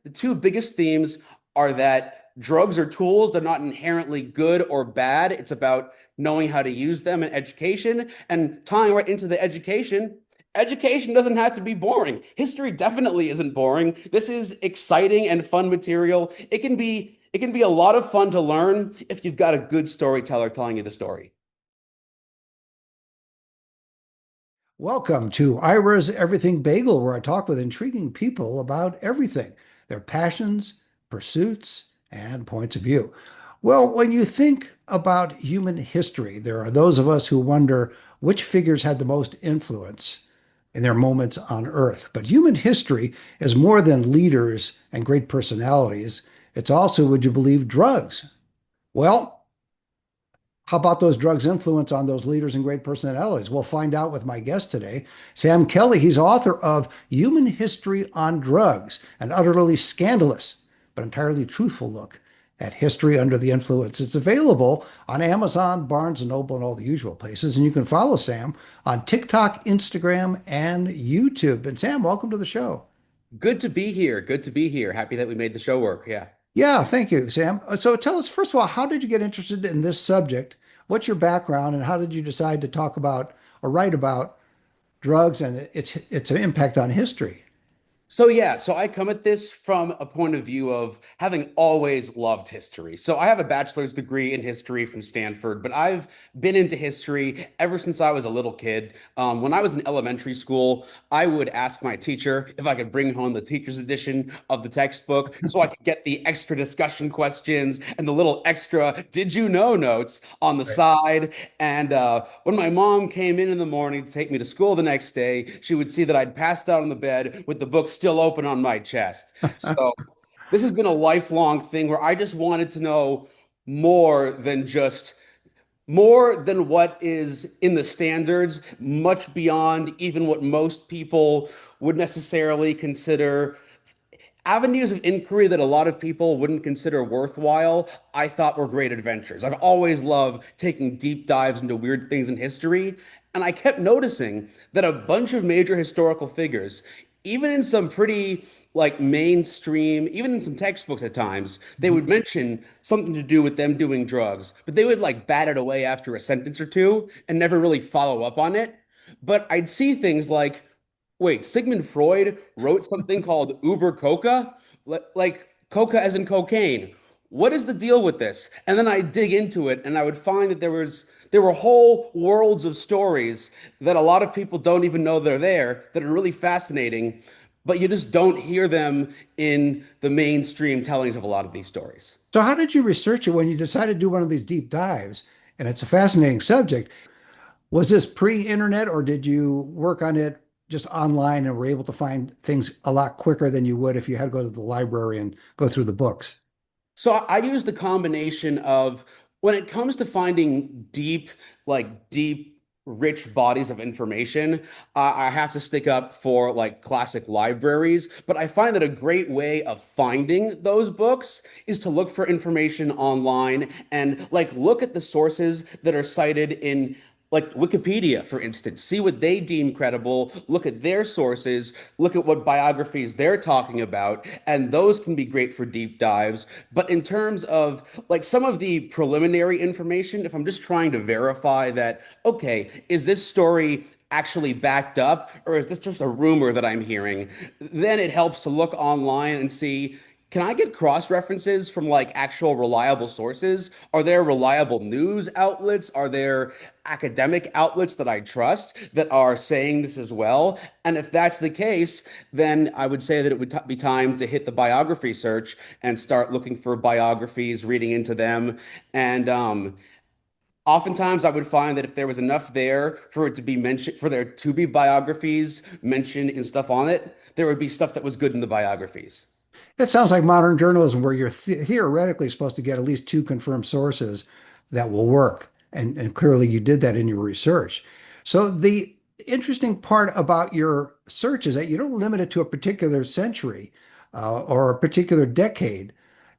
The two biggest themes are that drugs are tools. They're not inherently good or bad. It's about knowing how to use them in education and tying right into the education. Education doesn't have to be boring. History definitely isn't boring. This is exciting and fun material. It can be a lot of fun to learn if you've got a good storyteller telling you the story. Welcome to Ira's Everything Bagel, where I talk with intriguing people about everything, their passions, pursuits, and points of view. Well, when you think about human history, there are those of us who wonder which figures had the most influence in their moments on Earth. But human history is more than leaders and great personalities. It's also, would you believe, drugs? Well, how about those drugs' influence on those leaders and great personalities? We'll find out with my guest today, Sam Kelly. He's author of Human History on Drugs, an utterly scandalous but entirely truthful look at history under the influence. It's available on Amazon, Barnes& and Noble, and all the usual places. And you can follow Sam on TikTok, Instagram, and YouTube. And Sam, welcome to the show. Good to be here. Good to be here. Happy that we made the show work. Yeah. Yeah, thank you, Sam. So tell us, first of all, how did you get interested in this subject? What's your background, and how did you decide to talk about or write about drugs and its impact on history? So I come at this from a point of view of having always loved history. So I have a bachelor's degree in history from Stanford, but I've been into history ever since I was a little kid. When I was in elementary school, I would ask my teacher if I could bring home the teacher's edition of the textbook so I could get the extra discussion questions and the little extra "did you know" notes on the Right. side. And when my mom came in the morning to take me to school the next day, she would see that I'd passed out on the bed with the book still open on my chest. So this has been a lifelong thing where I just wanted to know more than just more than what is in the standards, much beyond even what most people would necessarily consider avenues of inquiry that a lot of people wouldn't consider worthwhile. I thought were great adventures. I've always loved taking deep dives into weird things in history, and I kept noticing that a bunch of major historical figures, even in some pretty like mainstream, even in some textbooks at times, they Mhm. would mention something to do with them doing drugs, but they would like bat it away after a sentence or two and never really follow up on it. But I'd see things like, wait, Sigmund Freud wrote something called Uber Coca, like coca as in cocaine. What is the deal with this? And then I dig into it, and I would find that there were whole worlds of stories that a lot of people don't even know they're there that are really fascinating, but you just don't hear them in the mainstream tellings of a lot of these stories. So how did you research it when you decided to do one of these deep dives? And it's a fascinating subject. Was this pre-internet, or did you work on it just online and were able to find things a lot quicker than you would if you had to go to the library and go through the books? So I use the combination of when it comes to finding deep, rich bodies of information, I have to stick up for like classic libraries. But I find that a great way of finding those books is to look for information online and like look at the sources that are cited in like Wikipedia, for instance, see what they deem credible, look at their sources, look at what biographies they're talking about, and those can be great for deep dives. But in terms of like some of the preliminary information, if I'm just trying to verify that, okay, is this story actually backed up or is this just a rumor that I'm hearing? Then it helps to look online and see, can I get cross references from like actual reliable sources? Are there reliable news outlets? Are there academic outlets that I trust that are saying this as well? And if that's the case, then I would say that it would be time to hit the biography search and start looking for biographies, reading into them. And oftentimes I would find that if there was enough there for it to be mentioned, for there to be biographies mentioned and stuff on it, there would be stuff that was good in the biographies. That sounds like modern journalism, where you're theoretically supposed to get at least two confirmed sources that will work. And clearly you did that in your research. So the interesting part about your search is that you don't limit it to a particular century or a particular decade.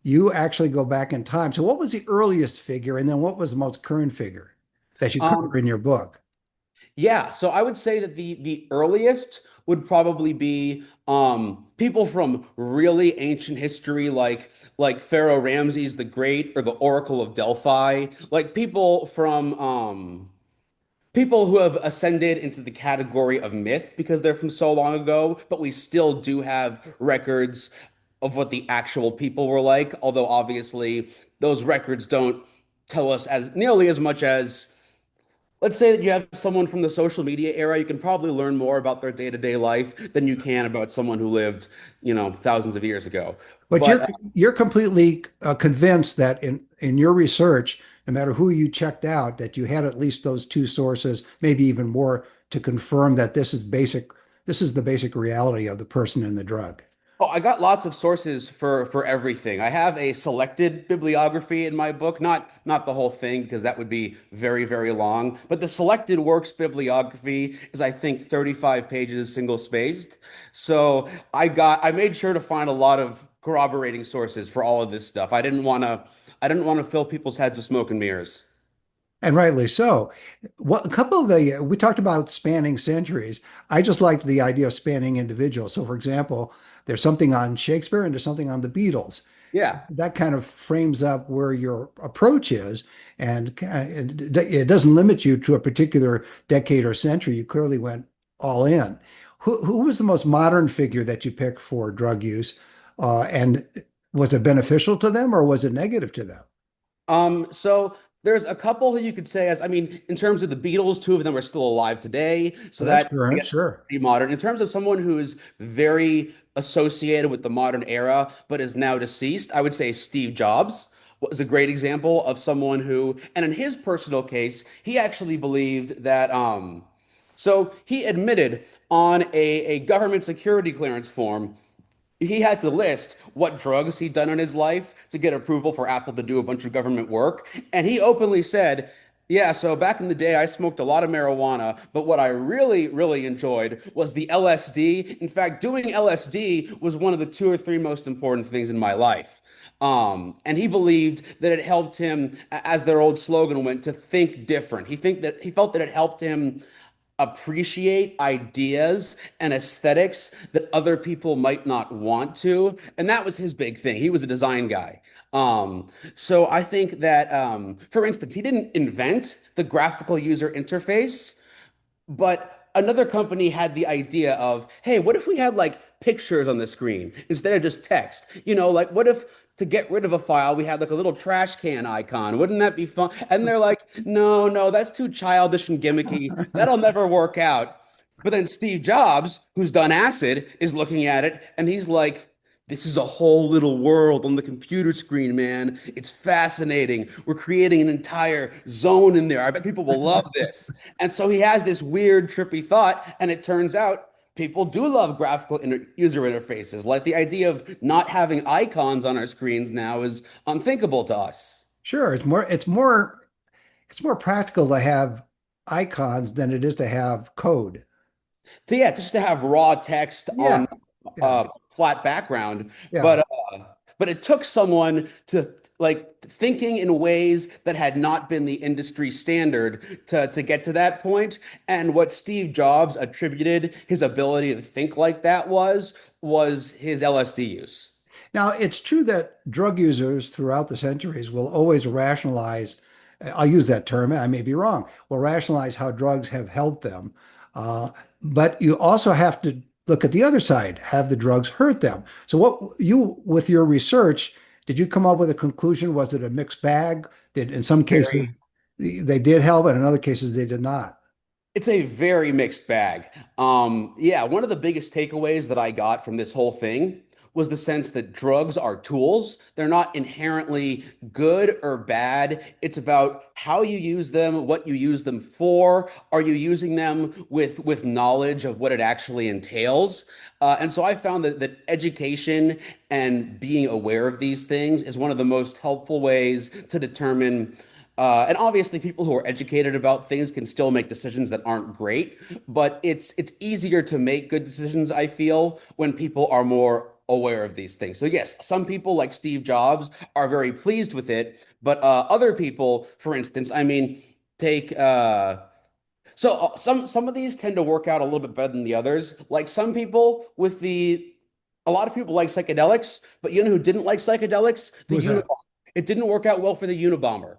You actually go back in time. So what was the earliest figure, and then what was the most current figure that you cover Um, in your book? Yeah, so I would say that the earliest would probably be people from really ancient history, like Pharaoh Ramses the Great or the Oracle of Delphi, like people who have ascended into the category of myth because they're from so long ago, but we still do have records of what the actual people were like, although obviously those records don't tell us as nearly as much as, let's say that you have someone from the social media era, you can probably learn more about their day-to-day life than you can about someone who lived, thousands of years ago. But But you're completely convinced that in your research, no matter who you checked out, that you had at least those two sources, maybe even more, to confirm that this is the basic reality of the person and the drug. Oh, I got lots of sources for everything. I have a selected bibliography in my book, not the whole thing because that would be very, very long. But the selected works bibliography is, I think, 35 pages single spaced. So I made sure to find a lot of corroborating sources for all of this stuff. I didn't want to fill people's heads with smoke and mirrors. And rightly so. What a couple of the we talked about spanning centuries. I just like the idea of spanning individuals. So, for example, there's something on Shakespeare and there's something on the Beatles. So Yeah. that kind of frames up where your approach is, and it doesn't limit you to a particular decade or century. You clearly went all in. Who was the most modern figure that you picked for drug use, and was it beneficial to them or was it negative to them? So there's a couple who you could say as, I mean, in terms of the Beatles, two of them are still alive today, so Well, that's that I current, guess sure. pretty modern. In terms of someone who is very associated with the modern era but is now deceased, I would say Steve Jobs was a great example of someone who, and in his personal case, he actually believed that so he admitted on a government security clearance form he had to list what drugs he'd done in his life to get approval for Apple to do a bunch of government work. And he openly said, yeah, so back in the day, I smoked a lot of marijuana, but what I really, really enjoyed was the LSD. In fact, doing LSD was one of the two or three most important things in my life. And he believed that it helped him, as their old slogan went, to think different. He felt that it helped him appreciate ideas and aesthetics that other people might not want to. And that was his big thing. He was a design guy. So I think that, for instance, he didn't invent the graphical user interface, but another company had the idea of, hey, what if we had like pictures on the screen instead of just text? Like what if to get rid of a file, we had like a little trash can icon? Wouldn't that be fun? And they're like, no, no, that's too childish and gimmicky. That'll never work out. But then Steve Jobs, who's done acid, is looking at it and he's like, this is a whole little world on the computer screen, man. It's fascinating. We're creating an entire zone in there. I bet people will love this. And so he has this weird, trippy thought, and it turns out people do love graphical user interfaces. Like the idea of not having icons on our screens now is unthinkable to us. Sure, it's more practical to have icons than it is to have code. So yeah, just to have raw text Yeah, on yeah, a flat background, yeah. but but it took someone to like thinking in ways that had not been the industry standard to get to that point. And what Steve Jobs attributed his ability to think like that was his LSD use. Now, it's true that drug users throughout the centuries will always rationalize, I'll use that term, I may be wrong, will rationalize how drugs have helped them. Uh, but you also have to look at the other side. Have the drugs hurt them? So, with your research, did you come up with a conclusion? Was it a mixed bag? Did, in some cases, Very they did help, and in other cases, they did not? It's a very mixed bag. Yeah, one of the biggest takeaways that I got from this whole thing was the sense that drugs are tools. They're not inherently good or bad. It's about how you use them, what you use them for. Are you using them with knowledge of what it actually entails? And so I found that education and being aware of these things is one of the most helpful ways to determine and obviously, people who are educated about things can still make decisions that aren't great, but it's easier to make good decisions, I feel, when people are more aware of these things. So yes, some people like Steve Jobs are very pleased with it, but other people, for instance, I mean, take So some of these tend to work out a little bit better than the others. Like some people with the a lot of people like psychedelics, but you know who didn't like psychedelics? Who The was that? Unabomber. It didn't work out well for the Unabomber.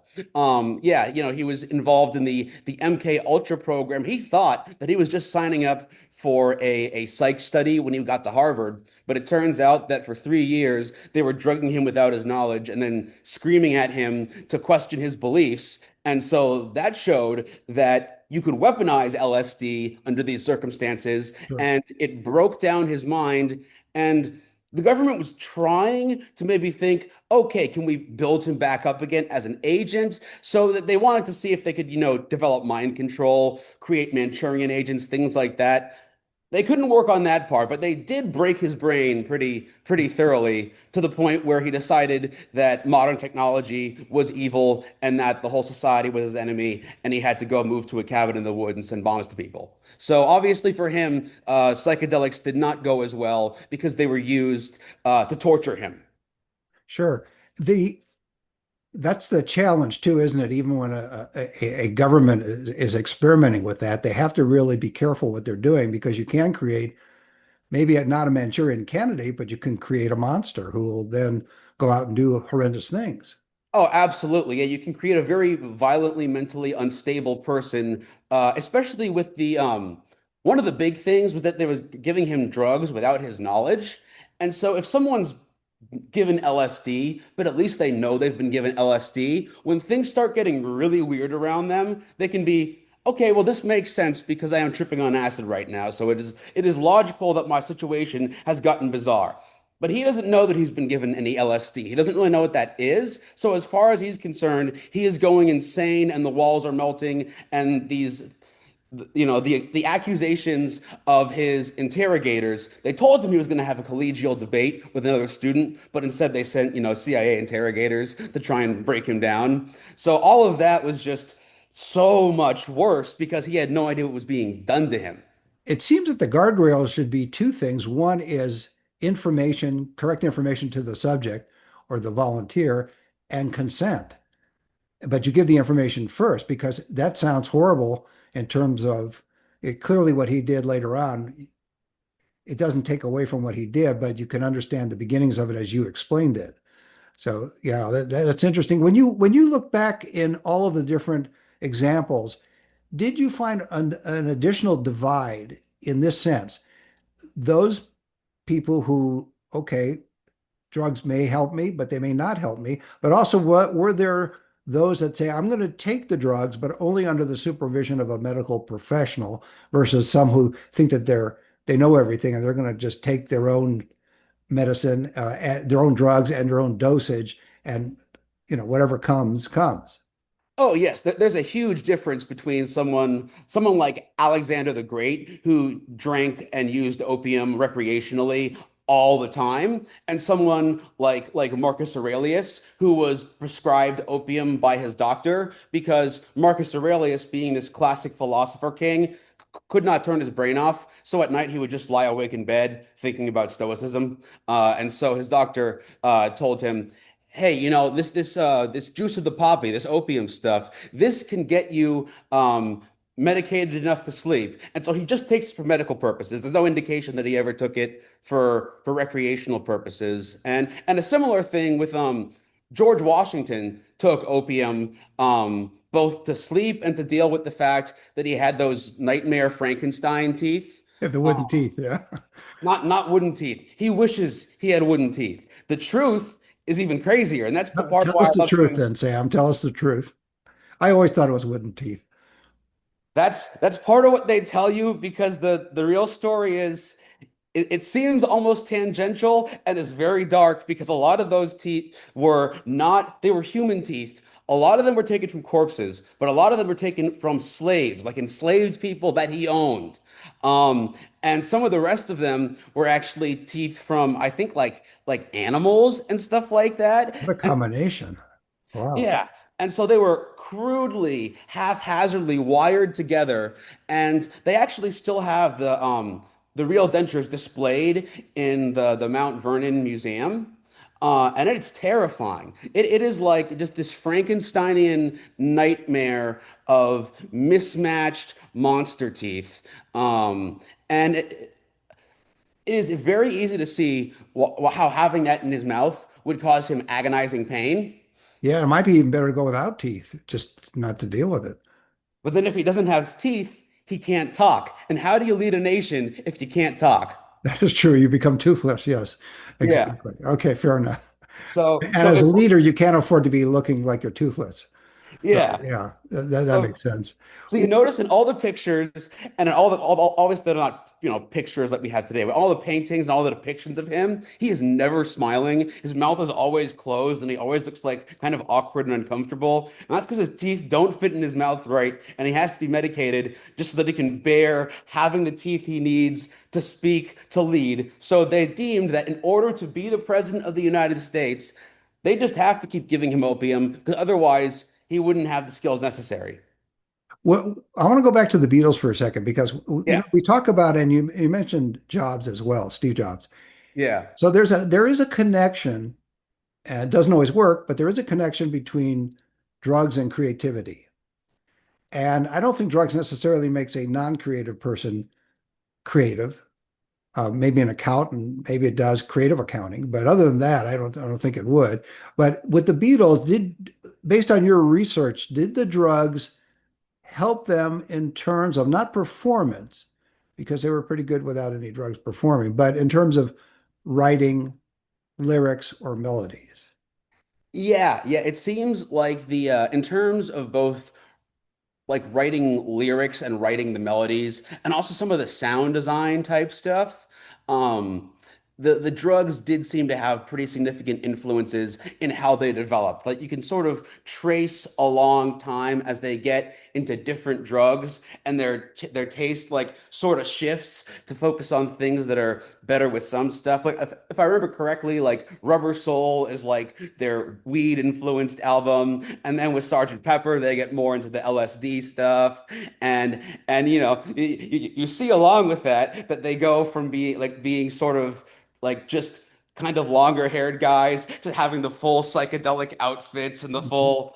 Yeah, you know, he was involved in the MK Ultra program. He thought that he was just signing up for a psych study when he got to Harvard, but it turns out that for 3 years they were drugging him without his knowledge and then screaming at him to question his beliefs. And so that showed that you could weaponize LSD under these circumstances, Sure. and it broke down his mind. And the government was trying to maybe think, okay, can we build him back up again as an agent? So that they wanted to see if they could, you know, develop mind control, create Manchurian agents, things like that. They couldn't work on that part, but they did break his brain pretty thoroughly to the point where he decided that modern technology was evil and that the whole society was his enemy, and he had to go move to a cabin in the woods and send bombs to people. So obviously for him, psychedelics did not go as well because they were used to torture him. Sure. The That's the challenge too, isn't it? Even when a government is experimenting with that, they have to really be careful what they're doing because you can create maybe not a Manchurian candidate, but you can create a monster who will then go out and do horrendous things. Oh, absolutely. Yeah, you can create a very violently mentally unstable person, especially with the one of the big things was that they was giving him drugs without his knowledge. And so if someone's given LSD, but at least they know they've been given LSD, when things start getting really weird around them, they can be, okay, well, this makes sense because I am tripping on acid right now. So it is logical that my situation has gotten bizarre. But he doesn't know that he's been given any LSD. He doesn't really know what that is. So as far as he's concerned, he is going insane and the walls are melting and these you know the accusations of his interrogators. They told him he was going to have a collegial debate with another student, but instead they sent, you know, CIA interrogators to try and break him down. So all of that was just so much worse because he had no idea what was being done to him. It seems that the guardrails should be two things. One is information, correct information to the subject or the volunteer, and consent. But you give the information first because that sounds horrible in terms of clearly what he did later on. It doesn't take away from what he did, but you can understand the beginnings of it as you explained it. So yeah, that's interesting. When you look back in all of the different examples, did you find an additional divide in this sense? Those people who, okay, drugs may help me, but they may not help me. But also, what were there those that say, I'm going to take the drugs, but only under the supervision of a medical professional, versus some who think that they know everything and they're going to just take their own medicine, their own drugs and their own dosage, and whatever comes comes. Oh yes, there's a huge difference between someone like Alexander the Great who drank and used opium recreationally all the time, and someone like Marcus Aurelius who was prescribed opium by his doctor because Marcus Aurelius, being this classic philosopher king, could not turn his brain off. So at night he would just lie awake in bed thinking about Stoicism. And so his doctor told him, hey, you know, this juice of the poppy, this opium stuff, this can get you medicated enough to sleep. And so he just takes it for medical purposes. There's no indication that he ever took it for recreational purposes. And a similar thing with George Washington took opium both to sleep and to deal with the fact that he had those nightmare Frankenstein teeth. The Uh, wooden teeth, yeah. not wooden teeth. He wishes he had wooden teeth. The truth is even crazier, and that's part of Tell why us I the love truth doing. then, Sam. Tell us the truth. I always thought it was wooden teeth. That's part of what they tell you because the real story is it seems almost tangential and is very dark because a lot of those teeth were not, they were human teeth. A lot of them were taken from corpses, but a lot of them were taken from slaves, like enslaved people that he owned. And some of the rest of them were actually teeth from, I think, like animals and stuff like that. What a combination. Wow. Yeah. And so they were crudely, haphazardly wired together, and they actually still have the real dentures displayed in the Mount Vernon Museum. And it's terrifying. It is like just this Frankensteinian nightmare of mismatched monster teeth. And it is very easy to see how having that in his mouth would cause him agonizing pain. Yeah, it might be even better to go without teeth, just not to deal with it. But then if he doesn't have teeth, he can't talk. And how do you lead a nation if you can't talk? That is true. You become toothless. Yes, Yeah. exactly. Okay, fair enough. So And so as a it leader, you can't afford to be looking like you're toothless. So yeah. yeah, that So makes sense. So you notice in all the pictures and in obviously they're not, pictures like we have today, but all the paintings and all the depictions of him, he is never smiling. His mouth is always closed and he always looks like kind of awkward and uncomfortable. And that's because his teeth don't fit in his mouth right, and he has to be medicated just so that he can bear having the teeth he needs to speak, to lead. So they deemed that in order to be the president of the United States, they just have to keep giving him opium because otherwise he wouldn't have the skills necessary. Well, I want to go back to the Beatles for a second because Yeah. we talk about, and you mentioned Jobs as well, Steve Jobs. Yeah. So there is a connection, and it doesn't always work, but there is a connection between drugs and creativity. And I don't think drugs necessarily makes a non-creative person creative. Maybe an accountant, maybe it does creative accounting, but other than that, I don't think it would. But with the Beatles, based on your research, did the drugs help them in terms of not performance, because they were pretty good without any drugs performing, but in terms of writing lyrics or melodies? Yeah, yeah, it seems like in terms of both like writing lyrics and writing the melodies and also some of the sound design type stuff. Um, the drugs did seem to have pretty significant influences in how they developed. Like you can sort of trace a long time as they get into different drugs and their taste like sort of shifts to focus on things that are better with some stuff. Like if I remember correctly, like Rubber Soul is like their weed influenced album, and then with Sergeant Pepper, they get more into the LSD stuff, and you see along with that they go from being sort of like just kind of longer haired guys to having the full psychedelic outfits and the full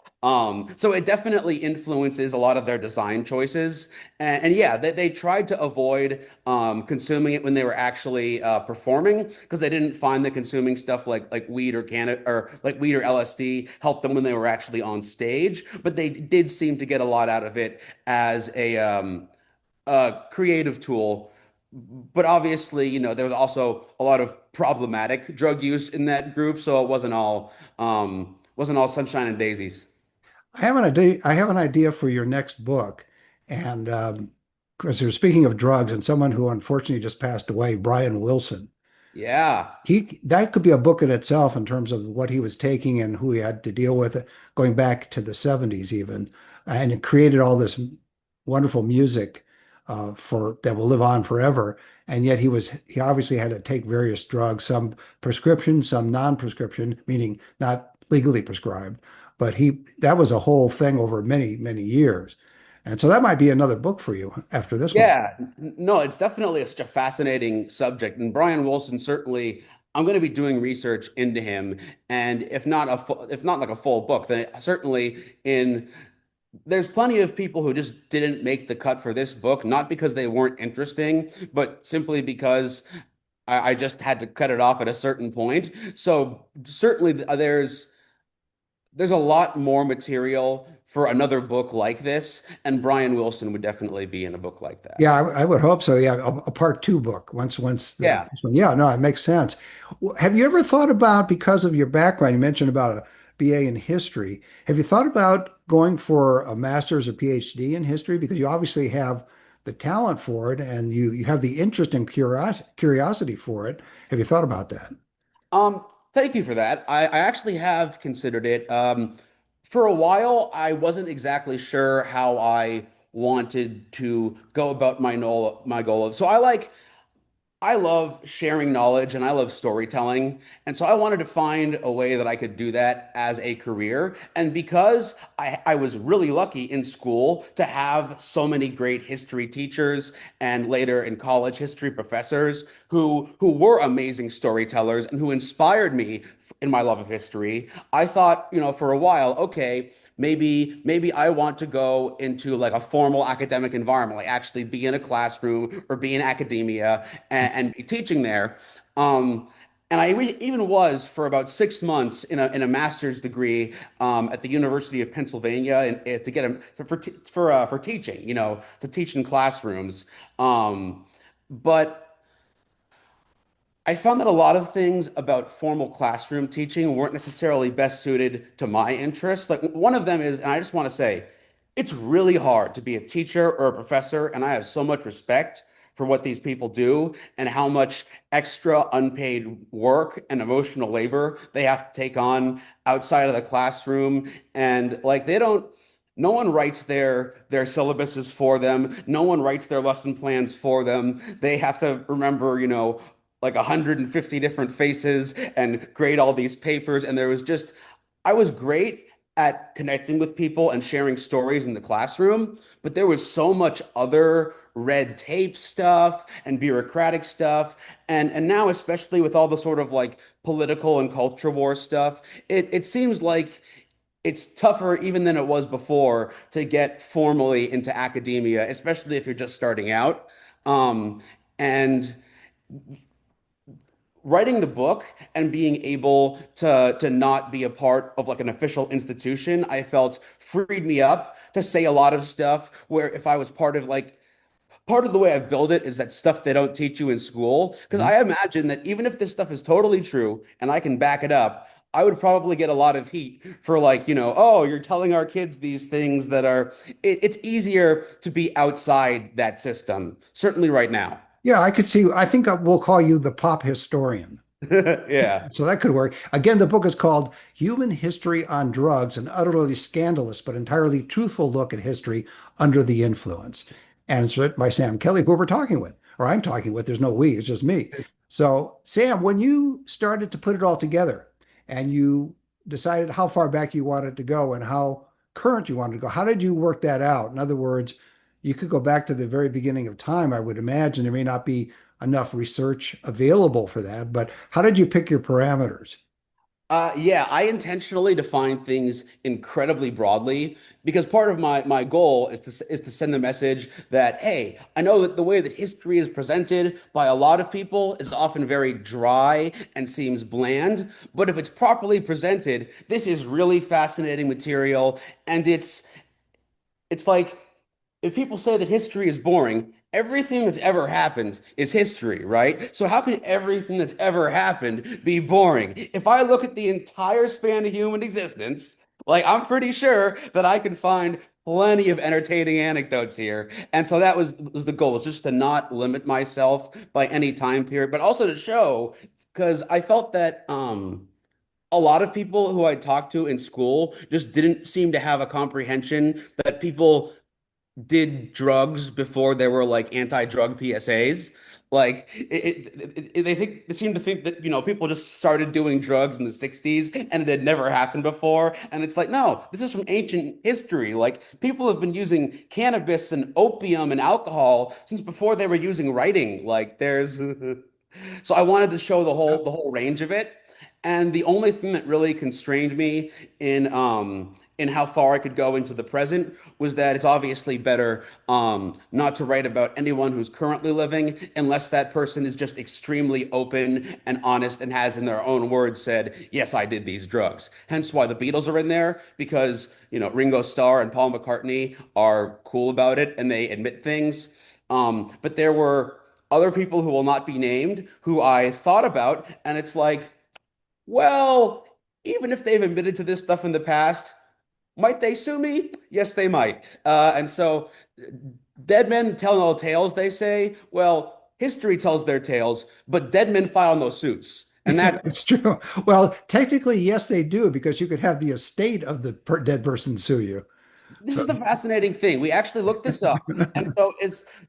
so it definitely influences a lot of their design choices. And yeah, they tried to avoid consuming it when they were actually performing because they didn't find the consuming stuff like weed or can or like weed or LSD helped them when they were actually on stage. But they did seem to get a lot out of it as a creative tool. But obviously, there was also a lot of problematic drug use in that group, so it wasn't all sunshine and daisies. I have an idea for your next book. And because you're speaking of drugs and someone who unfortunately just passed away, Brian Wilson. Yeah. He that could be a book in itself in terms of what he was taking and who he had to deal with, going back to the 70s even, and it created all this wonderful music for that will live on forever. And yet he obviously had to take various drugs, some prescription, some non-prescription, meaning not legally prescribed. But he that was a whole thing over many, many years. And so that might be another book for you after this one. Yeah, no, it's definitely such a fascinating subject. And Brian Wilson certainly, I'm going to be doing research into him, and if not like a full book, then certainly in there's plenty of people who just didn't make the cut for this book, not because they weren't interesting, but simply because I just had to cut it off at a certain point. So certainly there's a lot more material for another book like this, and Brian Wilson would definitely be in a book like that. Yeah, I would hope so. Yeah, a part two book once Yeah. this one. Yeah, no, it makes sense. Have you ever thought about, because of your background, you mentioned about a BA in history. Have you thought about going for a master's or PhD in history? Because you obviously have the talent for it and you have the interest and curiosity for it. Have you thought about that? Thank you for that. I actually have considered it. For a while, I wasn't exactly sure how I wanted to go about my goal. So I love sharing knowledge and I love storytelling. And so I wanted to find a way that I could do that as a career. And because I was really lucky in school to have so many great history teachers and later in college history professors who were amazing storytellers and who inspired me in my love of history, I thought, for a while, okay, maybe I want to go into like a formal academic environment, like actually be in a classroom or be in academia and be teaching there. Um, and even was for about 6 months in a master's degree at the University of Pennsylvania and to get a for teaching, to teach in classrooms. But I found that a lot of things about formal classroom teaching weren't necessarily best suited to my interests. Like one of them is, and I just want to say, it's really hard to be a teacher or a professor, and I have so much respect for what these people do and how much extra unpaid work and emotional labor they have to take on outside of the classroom. And like they don't, no one writes their syllabuses for them. No one writes their lesson plans for them. They have to remember, like 150 different faces and grade all these papers. And I was great at connecting with people and sharing stories in the classroom, but there was so much other red tape stuff and bureaucratic stuff. And now, especially with all the sort of like political and culture war stuff, it seems like it's tougher even than it was before to get formally into academia, especially if you're just starting out. And writing the book and being able to not be a part of like an official institution, I felt freed me up to say a lot of stuff where if I was part of the way I've built it is that stuff they don't teach you in school. Because Mhm. I imagine that even if this stuff is totally true and I can back it up, I would probably get a lot of heat for like, oh, you're telling our kids these things that it's easier to be outside that system, certainly right now. Yeah, I could see. I think we'll call you the pop historian. Yeah. So that could work. Again, the book is called Human History on Drugs, an utterly scandalous but entirely truthful look at history under the influence. And it's written by Sam Kelly, who we're talking with, or I'm talking with. There's no we, it's just me. So, Sam, when you started to put it all together and you decided how far back you wanted to go and how current you wanted to go, how did you work that out? In other words, you could go back to the very beginning of time, I would imagine. There may not be enough research available for that. But how did you pick your parameters? Yeah, I intentionally define things incredibly broadly because part of my goal is to send the message that, hey, I know that the way that history is presented by a lot of people is often very dry and seems bland, but if it's properly presented, this is really fascinating material, and it's like if people say that history is boring, everything that's ever happened is history, right? So how can everything that's ever happened be boring? If I look at the entire span of human existence, like I'm pretty sure that I can find plenty of entertaining anecdotes here. And so that was the goal, was just to not limit myself by any time period, but also to show, because I felt that a lot of people who I talked to in school just didn't seem to have a comprehension that people did drugs before there were like anti-drug PSAs. Like they seem to think that people just started doing drugs in the 60s and it had never happened before. And it's like, no, this is from ancient history. Like people have been using cannabis and opium and alcohol since before they were using writing. Like there's so I wanted to show the whole range of it. And the only thing that really constrained me in how far I could go into the present was that it's obviously better not to write about anyone who's currently living unless that person is just extremely open and honest and has in their own words said, yes, I did these drugs. Hence why the Beatles are in there because, Ringo Starr and Paul McCartney are cool about it and they admit things. But there were other people who will not be named who I thought about, and it's like, well, even if they've admitted to this stuff in the past, might they sue me? Yes, they might. And so, dead men tell no tales, they say. Well, history tells their tales, but dead men file no suits. And Yeah, that it's true. Well, technically, yes, they do, because you could have the estate of the dead person sue you. This So is the fascinating thing. We actually looked this up. And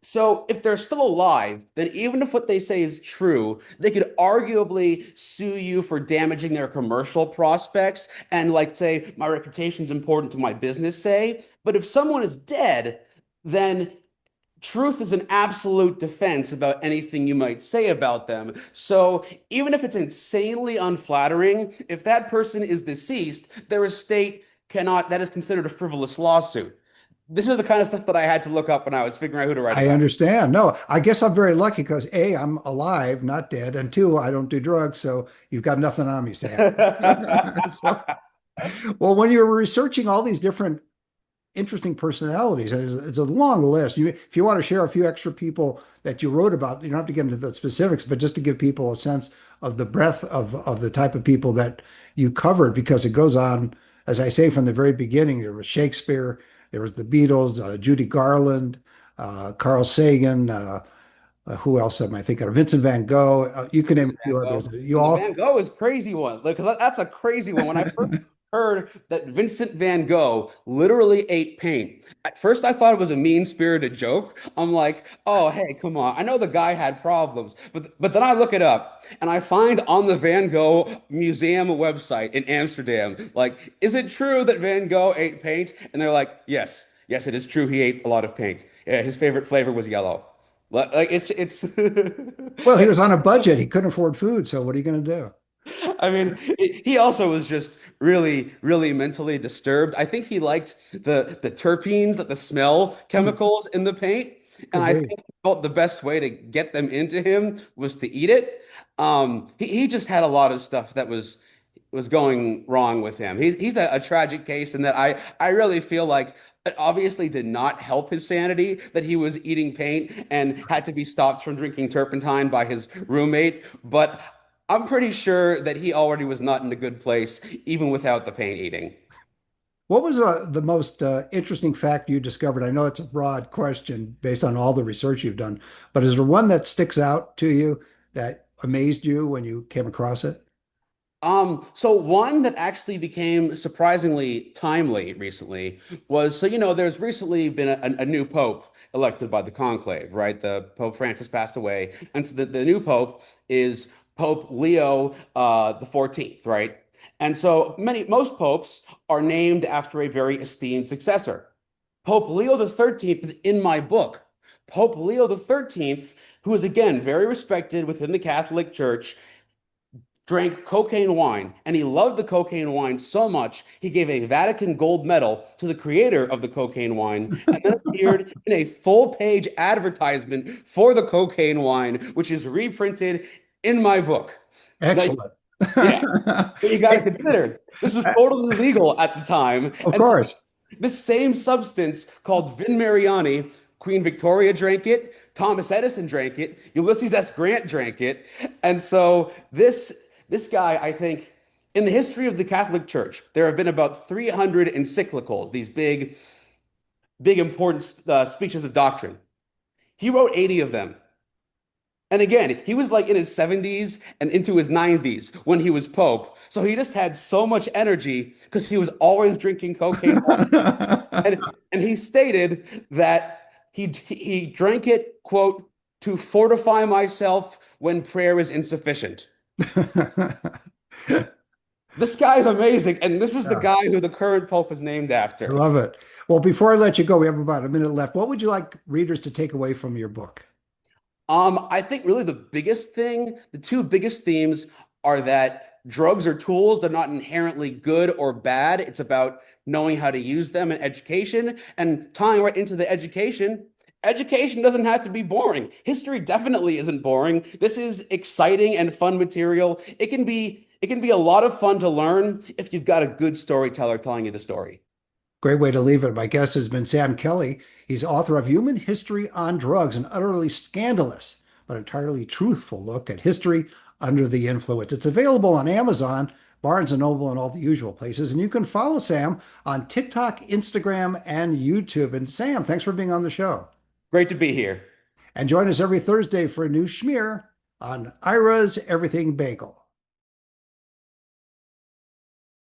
so if they're still alive, then even if what they say is true, they could arguably sue you for damaging their commercial prospects and like say my reputation's important to my business, say. But if someone is dead, then truth is an absolute defense about anything you might say about them. So even if it's insanely unflattering, if that person is deceased, their estate cannot, that is considered a frivolous lawsuit. This is the kind of stuff that I had to look up when I was figuring out who to write I about. understand. No, I guess I'm very lucky because A, I'm alive, not dead, and two, I don't do drugs, so you've got nothing on me, Sam. So, well, when you were researching all these different interesting personalities, and it's a long list. If you want to share a few extra people that you wrote about, you don't have to get into the specifics, but just to give people a sense of the breadth of the type of people that you covered, because it goes on, as I say, from the very beginning. There was Shakespeare, there was the Beatles, Judy Garland, Carl Sagan. Who else am I thinking of? Vincent van Gogh. You can name Vincent a few Van others. Gogh. You And the all Van Gogh is a crazy one. Like, 'cause that's a crazy one. When I first heard that Vincent van Gogh literally ate paint, at first I thought it was a mean-spirited joke. I'm like, oh, hey, come on. I know the guy had problems, but then I look it up and I find on the Van Gogh Museum website in Amsterdam, like, is it true that Van Gogh ate paint? And they're like, yes, yes, it is true. He ate a lot of paint. Yeah, his favorite flavor was yellow. Like it's Well, he was on a budget. He couldn't afford food, so what are you going to do? I mean, he also was just really, really mentally disturbed. I think he liked the terpenes, like the smell Hmm, chemicals in the paint, and could I be. think he felt the best way to get them into him was to eat it. He just had a lot of stuff that was going wrong with him. He's a tragic case in that I really feel like it obviously did not help his sanity that he was eating paint and had to be stopped from drinking turpentine by his roommate. But I'm pretty sure that he already was not in a good place, even without the paint eating. What was the most interesting fact you discovered? I know it's a broad question based on all the research you've done, but is there one that sticks out to you that amazed you when you came across it? So one that actually became surprisingly timely recently was, so there's recently been a new pope elected by the conclave, right? The Pope Francis passed away, and so the new pope is Pope Leo the 14th, right? And so most popes are named after a very esteemed successor. Pope Leo the 13th is in my book. Pope Leo the 13th, who is again very respected within the Catholic Church, drank cocaine wine, and he loved the cocaine wine so much he gave a Vatican gold medal to the creator of the cocaine wine, and then appeared in a full-page advertisement for the cocaine wine, which is reprinted in my book. Like, Excellent. yeah, but you got to Hey, consider this was totally legal at the time, of and so course. this same substance called Vin Mariani, Queen Victoria drank it, Thomas Edison drank it, Ulysses S. Grant drank it, and so this guy, I think, in the history of the Catholic Church, there have been about 300 encyclicals, these big important speeches of doctrine. He wrote 80 of them. And again, he was like in his 70s and into his 90s when he was Pope. So he just had so much energy because he was always drinking cocaine. And he stated that he drank it, quote, to fortify myself when prayer is insufficient. This guy's amazing, and this is the Yeah, guy who the current pope is named I after. love it. Well, before I let you go, we have about a minute left. What would you like readers to take away from your book? I think really the two biggest themes are that drugs are tools. They're not inherently good or bad. It's about knowing how to use them in education and tying right into the education. Education doesn't have to be boring. History definitely isn't boring. This is exciting and fun material. It can be a lot of fun to learn if you've got a good storyteller telling you the story. Great way to leave it. My guest has been Sam Kelly. He's author of Human History on Drugs, an utterly scandalous but entirely truthful look at history under the influence. It's available on Amazon, Barnes& and Noble, and all the usual places. And you can follow Sam on TikTok, Instagram, and YouTube. And Sam, thanks for being on the show. Great to be here. And join us every Thursday for a new schmear on Ira's Everything Bagel.